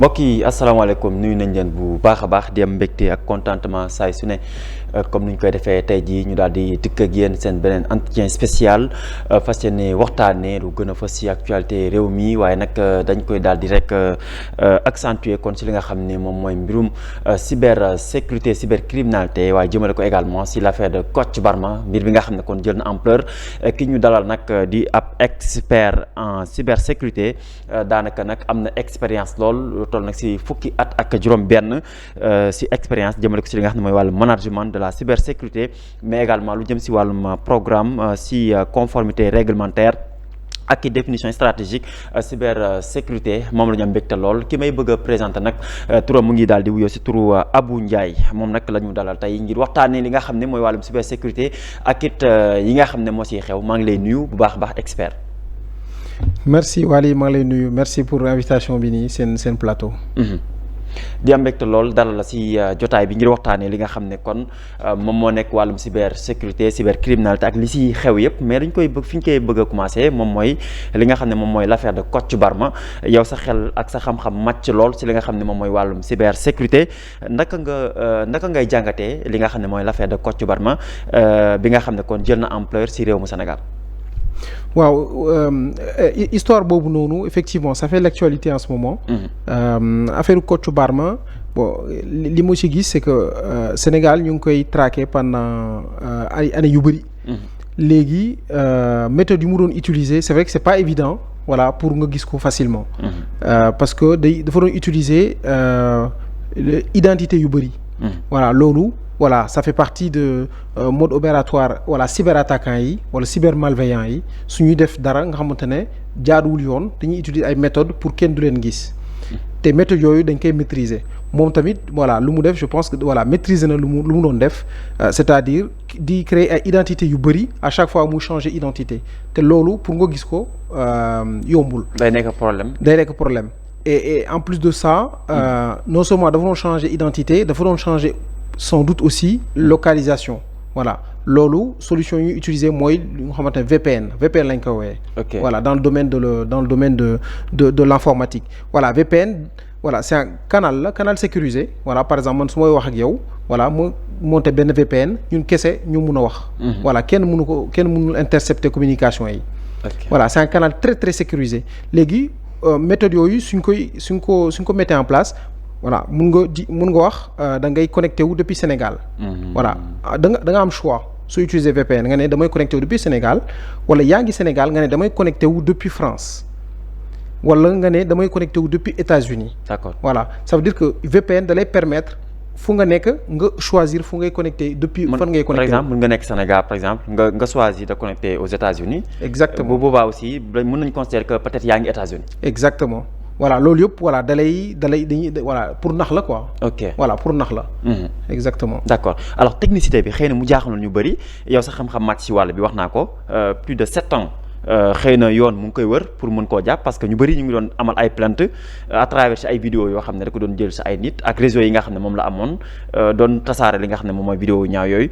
mbokk yi asalaamaaleykum nuyu nañ leen bu baax a baax di am mbégte ak contentement saay su ne comme ni ñu koy defee tey jii ñu daal di dikk ak yéen seen beneen entretien spécial fas yéene waxtaanee lu gën a fës ci actualité réew mi waaye nag dañ koy daal di rek accentuer kon ci li nga xam ne moom mooy mbirum cybersécurité cybercriminalité waaye jëmale ko également ci l'affaire de Kocc Barma mbir bi nga xam ne kon jël na ampleur ki ñu dalal nag di ab expert en cybersécurité daanaka nag am na expérience lool. toll nag ci fukki at ak juróom-benn ci expérience jëmale ko ci li nga xam ne mooy wàllu management de la cybersécurité mais également lu jëm ci wàllum programme ci conformité réglementaire ak définition stratégique cybersécurité moom la ñu am mbégte lool ki may bëgg a présenter nag turam mu ngi daal di wuyoo ci turu Abou Ndiaye moom nag la ñu dalal tey ngir waxtaanee li nga xam ne mooy wàllum cybersécurité ak it yi nga xam ne moo ciy xew maa ngi lay nuyu bu baax a baax expert. merci Waly maa ngi lay nuyu merci pour invitation bi nii seen plateau. di am mbégte lool dalal la ci jotaay bi ngir waxtaanee li nga xam ne kon moom moo nekk wàllum cybersécurité cybercriminalité ak li ci xew yëpp mais dañ koy bëgg fi ñu koy bëgg a commencer moom mooy li nga xam ne moom mooy l'affaire de Kocc Barma yow sa xel ak sa xam-xam màcc lool ci li nga xam ne moom mooy wàllum cybersécurité naka ngay jàngatee li nga xam ne mooy l'affaire de Kocc Barma bi nga xam ne kon jël na ampleur ci réew mu Sénégal. waaw histoire boobu noonu effectivement ça fait l'actualité en ce moment. Affaire Kocc Barma bon li ma ci gis c'est que Sénégal ñu ngi koy traquer pendant ay années yu bëri. léegi méthode yu mu doon utiliser c'est vrai que c'est pas évident voilà pour nga gis ko facilement. parce que dafa doon utiliser identité yu bëri. voilà loolu. voilà ça fait partie de mode opératoire wala cyberattaquants yi wala cybermalveillants yi suñuy def dara nga xamante ne jaaduwul yoon dañuy utiliser ay méthodes pour kenn du leen gis te méthodes yooyu dañ koy maîtriser moom tamit voilà lu mu def je pense que voilà maîtriser na lu mu doon def c'est-à-dire di créer ay identités yu bëri à chaque fois mu changer identité te loolu pour nga gis ko yombul. day nekk problème. et en plus de ça non seulement dafa doon changer identité dafa doon changer. sans doute aussi localisation voilà loolu solution yu utiliser mooy lu nga xamante ne VPN lañ ko wooyee. voilà dans le domaine de l'informatique voilà VPN voilà c'est un canal sécurisé voilà par exemple man su may wax ak yow voilà mu monter benn VPN ñun kese ñu mun a wax. voilà kenn mënul intercepter communication yi. voilà c'est un canal très très sécurisé léegi méthode yooyu suñ ko mettre en place. voilà mun nga wax da ngay connecté wu depuis Sénégal. voilà da nga am choix soo utiliser VPN nga ne damay connecté wu depuis Sénégal wala yaa ngi Sénégal nga ne damay connecté wu depuis France wala nga ne damay connecté wu depuis États-Unis. D'accord. voilà ça veut dire que VPN da lay permettre fu nga nekk nga choisir fu ngay connecté depuis. fan ngay connecté par exemple mun nga nekk Sénégal par exemple nga choisir de connecter aux États-Unis. exactement bu boobaa aussi mën nañu considérer que peut-être yaa ngi États-Unis. exactement. voilà loolu yëpp voilà dañuy voilà pour nax la quoi. ok voilà pour nax la. exactement. d'accord alors technicité bi xëy na mu jaaxaloon ñu bëri yow sa xam-xam màcc ci wàll bi wax naa ko plus de 7 ans xëy na yoon mu ngi koy wër pour mën koo jàpp parce que ñu bëri ñu ngi doon amal ay plainte à travers ci ay vidéos yoo xam ne da ko doon jël ci ay nit ak réseau yi nga xam ne moom la amoon doon tasaare li nga xam ne moom mooy vidéo ñaaw yooyu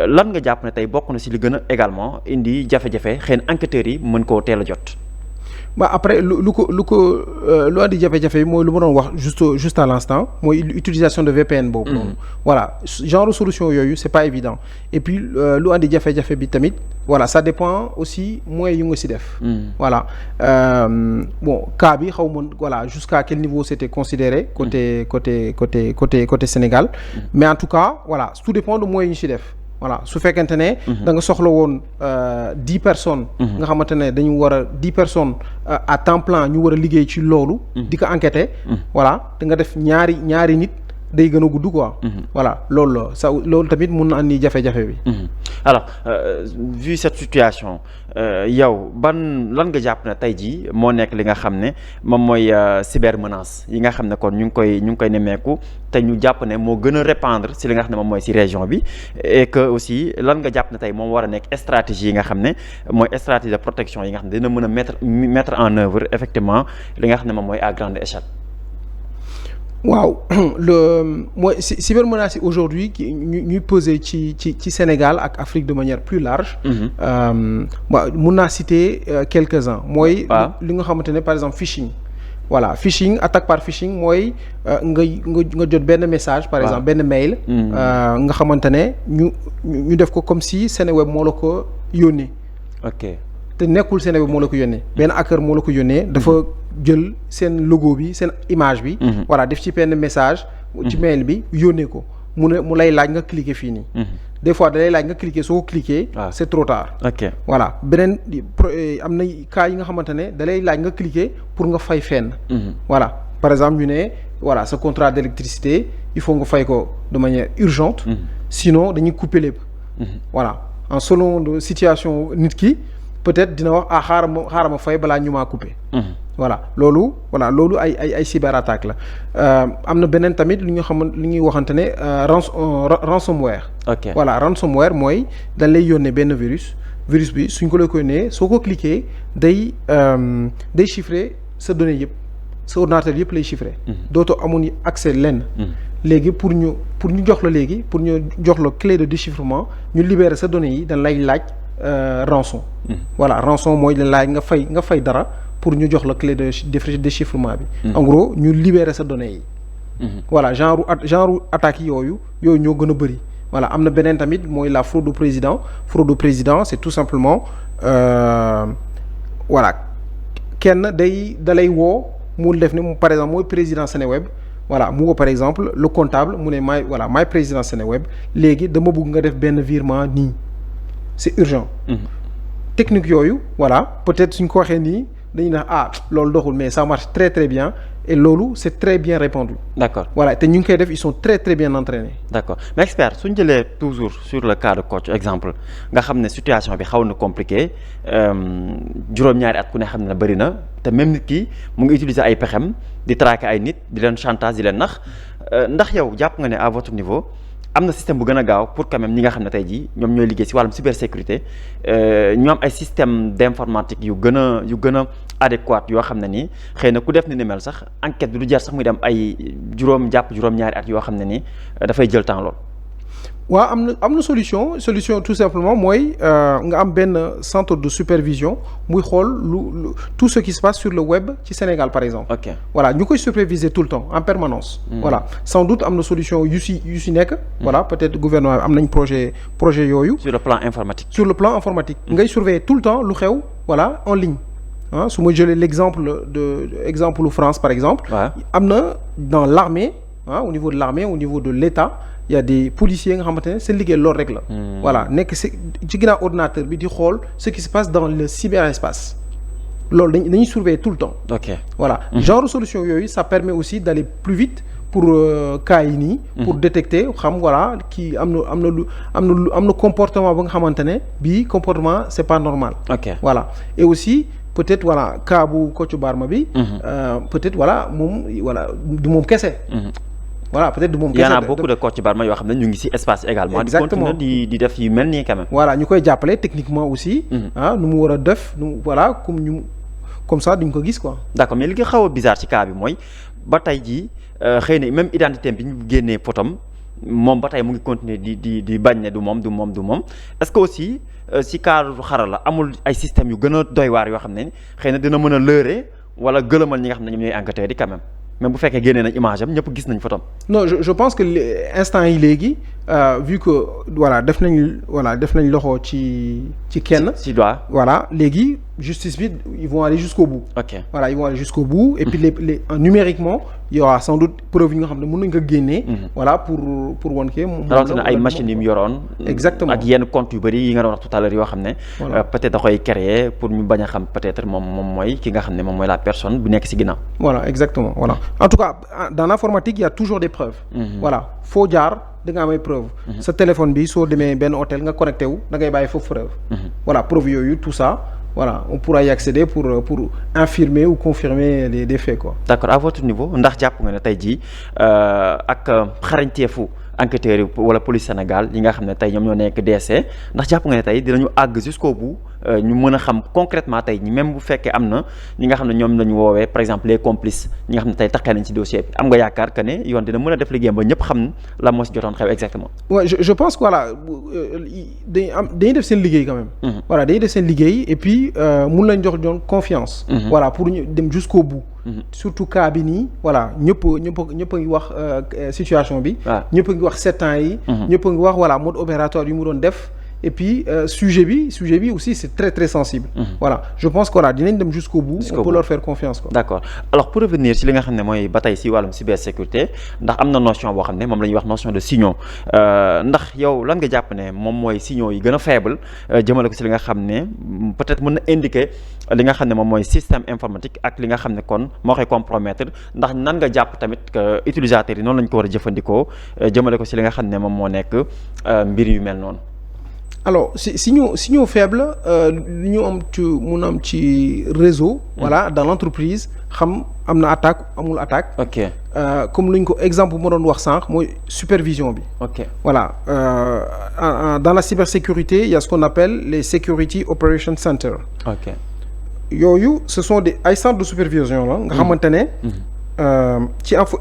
lan nga jàpp ne tey bokk na ci li gën a également indi jafe-jafe xëy na enquêteurs yi mën koo teel a jot. après lu andi jafe-jafe yi mooy lu ma doon wax juste à l'instant mooy utilisation de VPN boobu noonu voilà genre solution yooyu c'est pas évident et puis lu andi jafe-jafe bi tamit voilà ça dépend aussi moyens yu nga ci def voilà bon cas bi xaw ma voilà jusqu'à quel niveau c'était considéré côté Sénégal mais en tout cas voilà tout dépend de moyens yu ñu ci def voilà su fekkente ne da nga soxla woon 10 personnes nga xamante ne dañu war a 10 personnes à temps plein ñu war a liggéey ci loolu di ko enquêter voilà da nga def ñaari nit day gën a gudd quoi voilà loolu tamit mun na andi jafe-jafe bi alors vu cette situation yow lan nga jàpp ne tey jii moo nekk li nga xam ne moom mooy cybermenace yi nga xam ne kon ñu ngi koy nemmeeku te ñu jàpp ne moo gën a répandre ci li nga xam ne moom mooy ci région bi et que aussi lan nga jàpp ne tey moom war a nekk stratégie yi nga xam ne mooy stratégie de protection yi nga xam ne dina mën a mettre en œuvre effectivement li nga xam ne moom mooy à grande échelle. waaw mooy cybermenaces yi aujourd'hui ñuy peser ci Sénégal ak Afrique de manière plus large. mun naa citer quelques-uns mooy. li nga xamante ne par exemple phishing. voilà phishing attaque par phishing mooy nga jot benn message par exemple benn mail nga xamante ne ñu def ko comme si Seneweb moo la ko yónnee te nekkul Seneweb moo la ko yónnee benn hacker moo la ko yónnee dafa jël seen logo bi seen image bi voilà def ci benn message ci mail bi yónnee ko mu lay laaj nga cliquer fii nii des fois da lay laaj nga cliquer soo ko cliquer c'est trop tard voilà beneen am na cas yi nga xamante ne da lay laaj nga cliquer pour nga fay fenn voilà par exemple ñu ne voilà sa contrat d'électricité il faut nga fay ko de manière urgente sinon dañuy couper lépp voilà en selon de situation nit ki peut-être dina wax xaaral ma fay balaa ñu maa couper voilà loolu ay cyberattaque la am na beneen tamit lu ñuy waxante ne ransomware voilà ransomware mooy dañ lay yónnee benn virus bi suñ ko la koy yónnee soo ko cliquer day chiffrer sa données yëpp sa ordinateur yëpp lay chiffrer dootoo amoon accès lenn léegi pour ñu jox la clé de déchiffrement ñu libérer sa données yi dañ lay laaj rançon voilà rançon mooy dañ laaj nga fay dara pour ñu jox la clé de déchiffrement bi en gros ñu libérer sa données yi voilà genre attaques yooyu ñoo gën a bëri voilà am na beneen tamit mooy la fraude au président c'est tout simplement voilà kenn dalay woo mu def ne par exemple mooy président Seneweb voilà mu woo par exemple le comptable mu ne maay président Seneweb léegi dama bëgg nga def benn virement nii c'est urgent technique yooyu voilà peut-être suñ ko waxee nii dañuy ne loolu doxul mais ça marche très très bien et loolu c'est très bien répandu. D'accord. Voilà te ñu ngi koy def ils sont très très bien entraînés. D'accord mais expert suñ jëlee toujours sur le cas de Kocc exemple nga xam ne situation bi xaw na compliqué juróom-ñaari at ku ne xam ne bëri na te même nit ki mu ngi utiliser ay pexem di traquer ay nit di leen chantage di leen nax ndax yow jàpp nga ne à votre niveau am na système bu gën a gaaw pour quand même ñi nga xam ne tey jii ñoom ñooy liggéey ci wàllum cybersécurité ñu am ay système d'informatique yu gën a adéquat yoo xam ne nii xëy na ku def ni mel sax enquête bi du jar sax muy dem ay juróom-ñaari at yoo xam ne nii dafay jël temps lool. waaw am na solution tout simplement mooy nga am benn centre de supervision muy xool tout ce qui se passe sur le web ci Sénégal par exemple. Ok voilà ñu koy superviser tout le temps en permanence. Voilà sans doute am na solution yu si nekk. Voilà peut-être gouvernement am nañ projet yooyu. sur le plan informatique. ngay surveiller tout le temps lu xew voilà en ligne. su ma jëlee l'exemple lu France par exemple. am na dans l'armée au niveau de l'armée au niveau de l'État. Il y a des policiers nga xamante ne seen liggéey loolu rek la. Voilà nekk ci ginnaaw ordinateur bi di xool ce qui se passe dans le cyberespace loolu dañuy surveiller tout le temps. Ok voilà genre solution yooyu ça permet aussi d'aller plus vite pour cas yi nii. pour détecter xam voilà kii am na comportement ba nga xamante ne bii comportement c'est pas normal. Ok voilà et aussi peut-être voilà cas bu Kocc Barma bi. peut-être voilà moom voilà du moom kese. Voilà peut-être du moom. Il y en a beaucoup de Kocc Barma yoo xam ne ñu ngi ci espace également. Exactement di def yu mel nii quand même. voilà ñu koy jàppale techniquement aussi. nu mu war a def voilà comme ça duñ ko gis quoi. D'accord mais li nga xaw a bizarre ci cas bi mooy ba tey jii xëy na même identité bi ñu génnee potom moom ba tey mu ngi continuer di bañ ne du moom est-ce que aussi ci cadre xarala amul ay systèmes yu gën a doy waar yoo xam ne xëy na dina mën a lëre wala gëlëmal ñi nga xam ne ñoom ñooy enquêteurs yi quand même. même bu fekkee génnee nañ image am ñëpp gis nañ photom. Non je pense que instant yi léegi vu que voilà def nañ loxo ci kenn. ci doigt voilà léegi justice bi ils vont aller jusqu'au bout. Ok voilà ils vont aller jusqu'au bout. Et puis les numériquement il y aura sans doute preuve yi nga xam ne mën nañ ko génnee. Voilà pour wan kii. rawatina ay machines yi mu yoroon. Exactement ak yenn comptes yu bëri yi nga doon wax tout à l'heure yoo xam ne. peut-être da koy créer pour ñu bañ a xam peut-être moom mooy ki nga xam ne moom mooy la personne bu nekk ci ginnaaw. Voilà exactement voilà en tout cas dans l'informatique il y a toujours des preuves. Voilà foo jaar da nga am ay preuves. sa téléphone bi soo demee benn hôtel nga connecté wu da ngay bàyyi foofu preuve. Voilà preuve yooyu tout ça. Voilà on pourra y accéder pour infirmer ou confirmer des faits quoi. D'accord à votre niveau ndax jàpp nga ne tey jii ak xarañteefu enquêteurs yi wala police Sénégal yi nga xam ne tey ñoom ñoo nekk DC ndax jàpp nga ne tey dinañu àgg jusqu'au bout ñu mën a xam concrètement tey ñi même bu fekkee am na ñi nga xam ne ñoom lañu woowee par exemple les complices ñi nga xam ne tey taxee nañ ci dossier bi am nga yaakaar que ne yoon dina mën a def liggéeyam ba ñëpp xam la moo ci jotoon xew exactement. Ouais je pense que voilà dañuy def seen liggéey quand même. Voilà dañuy def seen liggéey et puis mun lañ jox confiance. Voilà pour ñu dem jusqu'au bout. surtout cas bi nii voilà ñëpp a ngi wax situation bi. ñëpp a ngi wax 7 ans yi. ñëpp a ngi wax voilà mode opératoire yu mu doon def. Et puis sujet bi aussi c'est très très sensible. Voilà je pense que voilà dinañ dem jusqu'au bout. On peut leur faire confiance quoi. D'accord alors pour revenir ci li nga xam ne mooy ba tey si wàllum cybersécurité ndax am na notion boo xam ne moom la ñuy wax notion de signaux ndax yow lan nga jàpp ne moom mooy signaux yi gën a faible jëmale ko si li nga xam ne peut-être mën na indiquer li nga xam ne moom mooy système informatique ak li nga xam ne kon moo koy compromettre ndax nan nga jàpp tamit que utilisateurs yi noonu la ñu ko war a jëfandikoo jëmale ko si li nga xam ne moom moo nekk mbir yu mel noonu. Alors signaux faibles li ñu am ci mun am ci réseau. Voilà dans l'entreprise xam am na attaque amul attaque. Ok comme lu ñu ko exemple bu ma doon wax sànq mooy supervision bi. Ok voilà dans la cybersécurité il y a ce qu'on appelle les security operation center. Ok yooyu ce sont ay centres de supervision la nga xamante ne.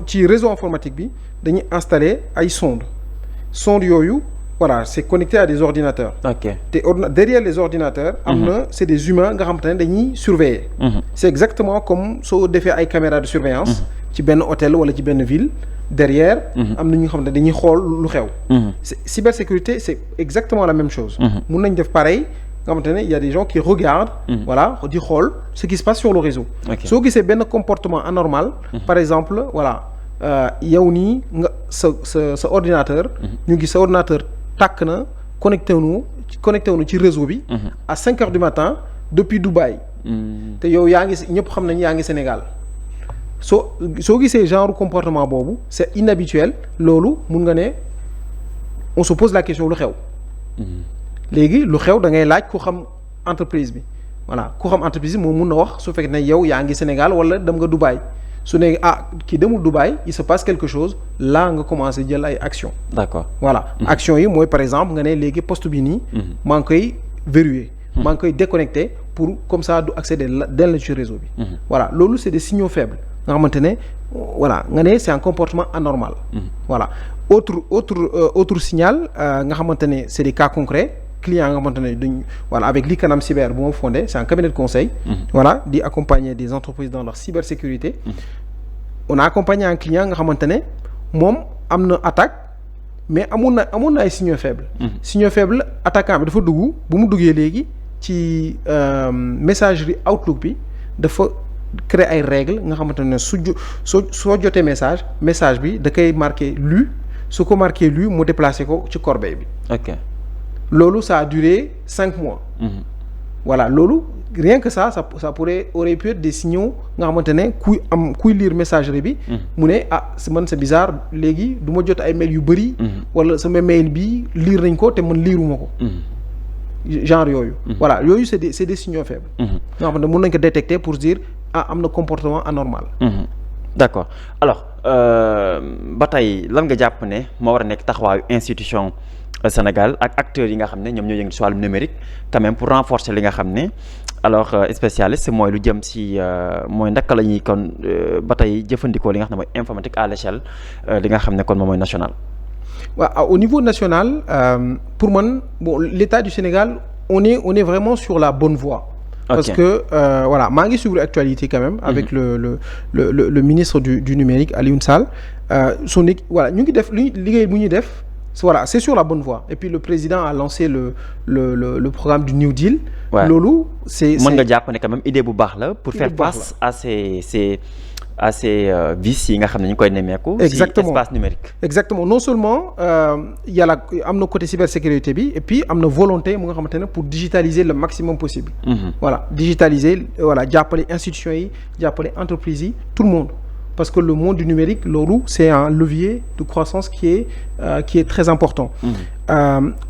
ci réseau informatique bi dañuy installer ay sondes yooyu. Voilà c'est connecté à des ordinateurs. Ok te derrière les ordinateurs. am na c'est des humains nga xamante ne dañuy surveiller. C'est exactement comme soo defee ay caméras de surveillance. ci benn hôtel wala ci benn ville. derrière. am na ñu nga xamante ne dañuy xool lu xew. Cybersécurité c'est exactement la même chose. mun nañ def pareil nga xamante ne il y a des gens qui regardent. voilà di xool ce qui se passe sur le réseau. soo gisee benn comportement anormal. par exemple voilà yow nii nga sa ordinateur. ñu gis sa ordinateur. tàkk na connecté wu ci réseau bi. à 5 heures du matin depuis Dubaï. te yow yaa ngi ñëpp xam nañ yaa ngi Sénégal soo gisee genre comportement boobu c'est inhabituel loolu mun nga ne on se pose la question lu xew. léegi lu xew da ngay laaj ku xam entreprise bi voilà ku xam entreprise bi moom mun na wax su fekkee ne yow yaa ngi Sénégal wala dem nga Dubaï. su ne kii demul Dubaï il se passe quelque chose là nga commencé jël ay action d'accord voilà action yi mooy par exemple nga ne léegi poste bi nii maa ngi koy verrouiller maa ngi koy déconnecter pour comme ça du accéder dellu ci réseau bi voilà loolu c'est des signaux faibles nga xamante ne voilà nga ne c'est un comportement anormal voilà autre signal nga xamante ne c'est des cas concrets client nga xamante ne duñ voilà avec Likanam Cyber bu ma fondé c'est un cabinet de conseil. Voilà di accompagner des entreprises dans leur cybersécurité. On a accompagné un client nga xamante ne moom am na attaque mais amoon na ay signaux faibles. Signaux faibles attaquant bi dafa dugg bu mu duggee léegi ci messagerie Outlook bi dafa créer ay règles nga xamante ne soo jotee message bi da koy marqué lu su ko marqué lu mu déplacé ko ci corbeille bi. Ok. Loolu ça a duré 5 mois. Voilà loolu rien que ça aurait pu être des signaux nga xamante ne kuy lire messagerie bi. mu ne man c'est bizarre léegi du ma jot ay mail yu bëri. wala sama mail bi lire nañ ko te man liiruma ko. genre yooyu. voilà yooyu c'est des signaux faibles. nga xamante ne mën nañ ko détecter pour dire am na comportement anormal. D'accord alors ba tey lan nga jàpp ne moo war a nekk taxawaayu institution. Sénégal ak acteurs yi nga xam ne ñoom ñoo yëngu ci wàllum numérique quand même pour renforcer li nga xam ne alors spécialiste mooy lu jëm ci mooy ndaka la ñuy kon ba tey jëfandikoo li nga xam ne mooy informatique à l'échelle li nga xam ne kon moom mooy national. Waaw au niveau national pour man bon l'État du Sénégal on est vraiment sur la bonne voie. Parce que voilà maa ngi suivre actualité quand même. Avec le ministre du numérique Alioune Sall voilà ñu ngi def liggéey bu ñuy def. Voilà c'est sur la bonne voie et puis le président a lancé le programme du New Deal. loolu c'est mën nga jàpp ne quand même idée bu baax la pour faire face à ces vices yi nga xam ne ñu koy nemmeeku. Exactement ci espace numérique. Exactement non seulement y a am na côté cybersécurité bi et puis am na volonté mu nga xamante ne pour digitaliser le maximum possible. Voilà digitaliser voilà jàppale institutions yi jàppale entreprises yi tout le monde. Parce que le monde du numérique loolu c'est un levier de croissance qui est très important.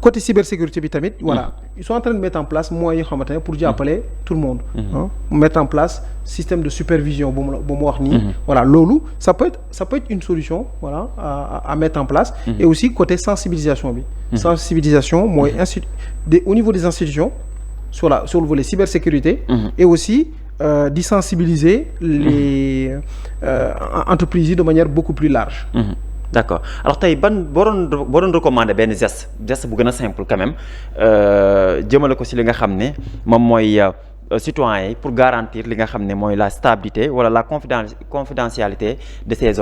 Côté cybersécurité bi tamit voilà ils sont en train de mettre en place moyens yoo xamante ne pour jàppale tout le monde. Mettre en place système de supervision bu mu wax nii. Voilà loolu ça peut être une solution voilà à mettre en place. Et aussi côté sensibilisation bi. Sensibilisation mooy au niveau des institutions sur le volet cybersécurité. Et aussi di sensibiliser les entreprises yi de manière beaucoup plus large. D'accord alors tey boo doon recommander benn geste bu gën a simple quand même jëmale ko ci li nga xam ne moom mooy citoyens yi pour garantir li nga xam ne mooy la stabilité wala la confidentialité de ces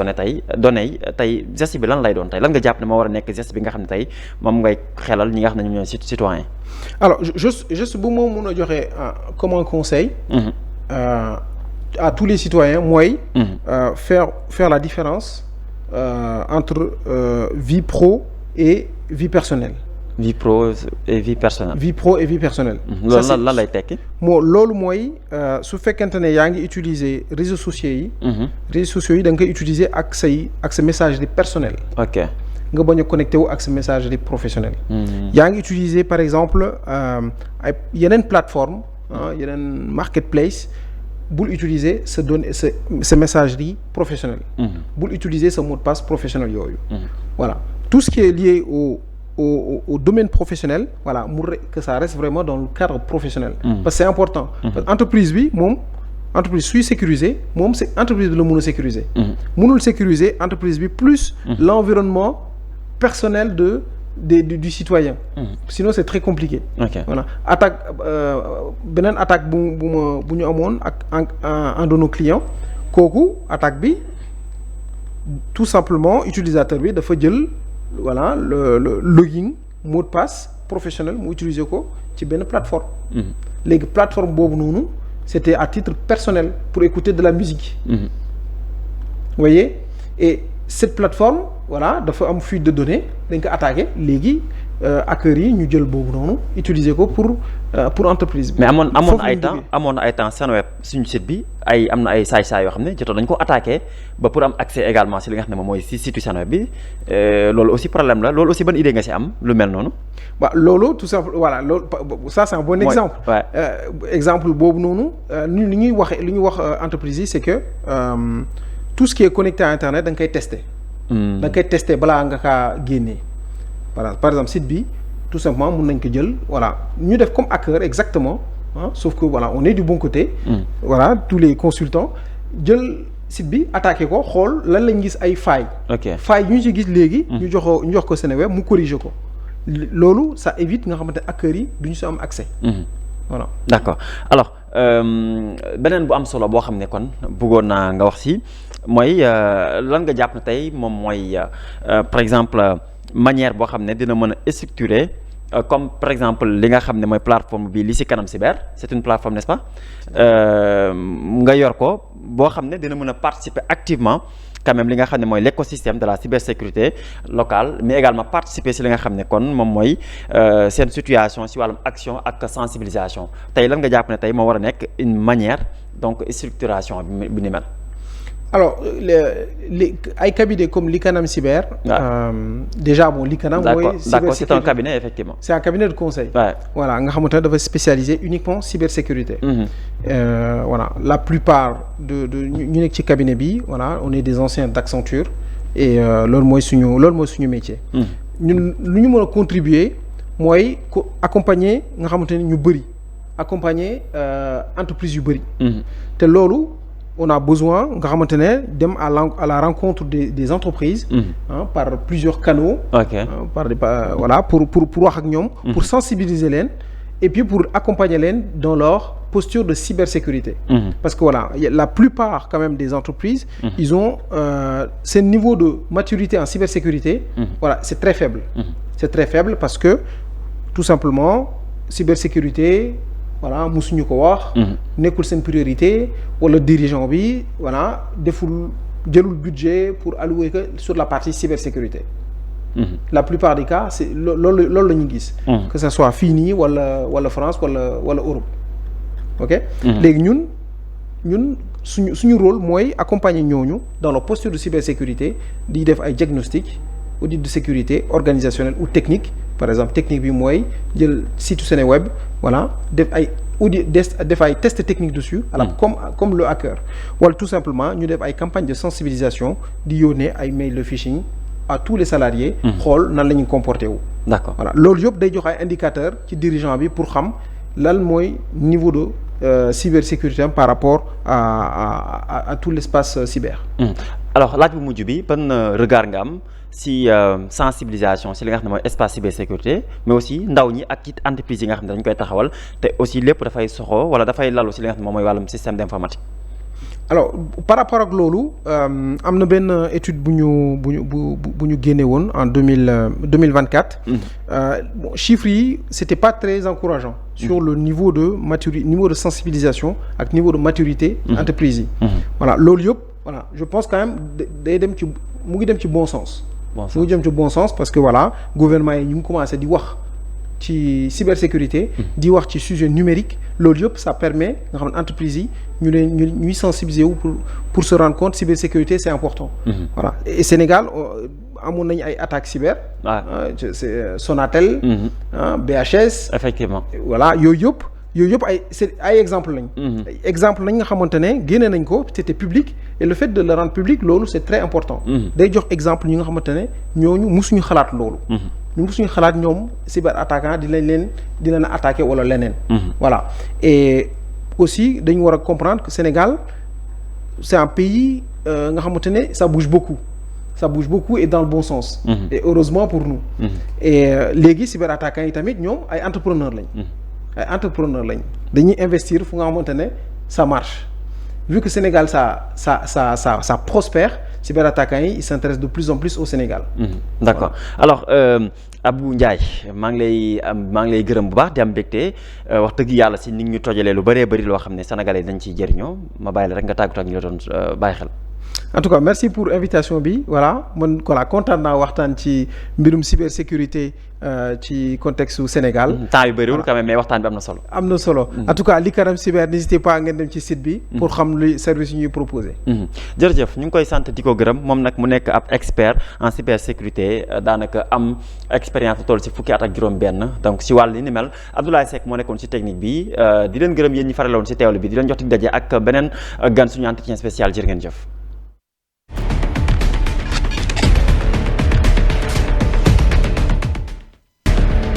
données yi tey geste bi lan lay doon tey lan nga jàpp ne moo war a nekk geste bi nga xam ne tey moom ngay xelal ñi nga xam ne ñoom ñooy citoyens. alors juste bu ma mun a joxe comme un conseil. À tous les citoyens mooy. faire la différence entre vie pro et vie personnelle. vie pro et vie personnelle. vie pro et vie personnelle. loolu lan lay tekki. loolu mooy su fekkente ne yaa ngi utiliser réseaux sociaux yi. réseaux sociaux yi da nga koy utiliser ak sa messagerie personnelle. ok nga bañ a connecté wu ak sa messagerie professionnelle. yaa ngi utiliser par exemple ay yeneen plateforme yeneen marketplace bul utiliser sa données sa messagerie professionnelle. bul utiliser sa mot de passe professionnel yooyu. voilà tout ce qui est lié au domaine professionnel voilà que ça reste vraiment dans le cadre professionnel. parce que c'est important. parce que entreprise bi moom entreprise suy sécuriser moom c'est entreprise bi la mun a sécuriser. mënul sécuriser entreprise bi plus l'environnement personnel du citoyen. Sinon c'est très compliqué. Voilà attaque beneen attaque bu ñu amoon ak un de nos clients kooku attaque bi tout simplement utilisateur bi dafa jël. Voilà le login mot de passe professionnel mu utiliser ko ci benn plateforme. léegi plateforme boobu noonu c'était à titre personnel pour écouter de la musique. Vous voyez et cette plateforme voilà dafa am fuite de données dañ ko attaqué léegi hackers yi ñu jël boobu noonu utiliser ko pour entreprise bi. mais amoon na ay temps Senweb suñu site bi am na ay saay-saay yoo xam ne jotoon dañ ko attaqué ba pour am accès également si li nga xam ne moom mooy si site Senweb bi loolu aussi problème la loolu aussi ban idée nga si am lu mel noonu. waaw loolu tout simplement voilà loolu ça c'est un bon exemple. exemple boobu noonu li ñuy wax entreprise yi c'est que tout ce qui est connecté à internet da nga koy tester. da nga koy tester balaa nga kaa génnee. par exemple site bi tout simplement mun nañ ko jël voilà ñu def comme hacker exactement sauf que voilà on est du bon côté. voilà tous les consultants jël site bi attaqué ko xool lan lañ gis ay failles. failles yu ñu ci gis léegi. ñu jox ko Seneweb mu corriger ko loolu ça évite nga xamante ne hackers yi du ñu si am accès. voilà d'accord alors beneen bu am solo boo xam ne kon bëggoon naa nga wax si mooy lan nga jàpp ne tey moom mooy par exemple. manière boo xam ne dina mën a structurer comme par exemple li nga xam ne mooy plateforme bi li ci kanam cyber c'est une plateforme n'est-ce pas nga yor ko boo xam ne dina mën a participer activement quand même li nga xam ne mooy l'écosystème de la cybersécurité locale mais également participer ci li nga xam ne kon moom mooy seen situation ci wàllum action ak sensibilisation tey lan nga jàpp ne tey moo war a nekk une manière donc structuration bi ni mel. alors ay cabinet comme Likanam Cyber. déjà bon Likanam. mooy d'accord c'est un cabinet effectivement. c'est un cabinet de conseil. voilà nga xamante ne dafa spécialisé uniquement cybersécurité. voilà la plupart de ñu nekk ci cabinet bi voilà on est des anciens d'Accenture et loolu mooy suñu métier. ñun lu ñu mën a contribuer mooy accompagner nga xamante ne ñu bëri accompagner entreprise yu bëri. te loolu. on a besoin nga xamante ne dem à la rencontre des entreprises. par plusieurs canaux. voilà pour wax ak ñoom. pour sensibiliser leen et puis pour accompagner leen dans leur posture de cybersécurité. parce que voilà la plupart quand même des entreprises. ils ont seen niveau de maturité en cybersécurité. voilà c'est très faible. c'est très faible parce que tout simplement cybersécurité. voilà musuñu ko wax. nekkul seen priorité wala dirigeant bi voilà jëlul budget pour allouer que sur la partie cybersécurité. la plupart des cas c'est loolu la ñu gis. que ça soit fii nii wala France wala Europe. ok léegi ñun suñu rôle mooy accompagner ñooñu dans la posture de cybersécurité di def ay diagnostic audit de sécurité organisationnel ou technique. par exemple technique bi mooy jël site Seneweb voilà def ay audit def ay test technique dessus. alors comme le hacker wala tout simplement ñu def ay campagne de sensibilisation di yónnee ay mail de phishing à tous les salariés. xool nan la ñuy comporter wu. d'accord voilà loolu yëpp day jox ay indicateurs ci dirigeant bi pour xam lan mooy niveau de cybersécurité par rapport à tout l'espace cyber. alors laaj bu mujj bi ban regard nga am si sensibilisation si li nga xam ne mooy espace cybersécurité mais aussi ndaw ñi ak it entreprise yi nga xam ne dañ koy taxawal te aussi lépp dafay soxo wala dafay lalu si li nga xam ne moom mooy wàllum système d'informatique. alors par rapport ak loolu am na benn étude bu ñu génne woon en 2024. Bon, chiffres yi c'était pas très encourageant sur le niveau de sensibilisation ak niveau de maturité entreprise yi. Voilà loolu yëpp voilà je pense quand même day dem ci mu ngi dem ci bon sens. mu ngi dem ci bon sens parce que voilà gouvernement yi ñu ngi commencé di wax ci cybersécurité. di wax ci sujet numérique loolu yëpp ça permet nga xam ne entreprise yi ñuy sensibiliser wu pour se rendre compte cybersécurité c'est important. Voilà et Sénégal amoon nañu ay attaques cyber. C'est Sonatel. BHS. effectivement voilà yooyu yëpp ay exemple lañ. exemple lañ nga xamante ne génne nañ ko c'était public et le fait de le rendre public loolu c'est très important. day jox exemple ñi nga xamante ne ñooñu musuñu xalaat loolu. ñu musuñu xalaat ñoom cyber attaquant dina na attaquer wala leneen. Voilà et aussi dañu war a comprendre que Sénégal c'est un pays nga xamante ne ça bouge beaucoup et dans le bon sens. Et heureusement pour nous. Et léegi cyber attaquants yi tamit ñoom ay entrepreneurs lañ. Dañuy investir fu nga xamante ne ça marche vu que Sénégal ça prospère cyberattaquants yi ils s'intéressent de plus en plus au Sénégal. D'accord alors Abou Ndiaye maa ngi lay gërëm bu baax di am mbégte wax dëgg yàlla si nit ñu tojalee lu bëree bëri loo xam ne sénégalais dañ ciy jëriñoo ma bàyyi la rek nga tàggatoo ak ñu la doon bàyyi xel. En tout cas merci pour invitation bi voilà man voilà kontaan naa waxtaan ci mbirum cybersécurité ci contexte su Sénégal. temps yu bëriwul quand même mais waxtaan bi am na solo. am na solo en tout cas li Kanam Cyber n'hésitez pas ngeen dem ci site bi. pour xam luy service yu ñuy proposé. jërëjëf ñu ngi koy sant di ko gërëm moom nag mu nekk ab expert en cybersécurité daanaka am expérience bu toll si fukki at ak juróom-benn donc si wàll ni mel Abdoulaye Seck moo nekkoon si technique bi di leen gërëm yéen ñi faraloon si teewlu bi di leen jox dig daje ak beneen gan suñu entretien spécial jërë ngeen jëf.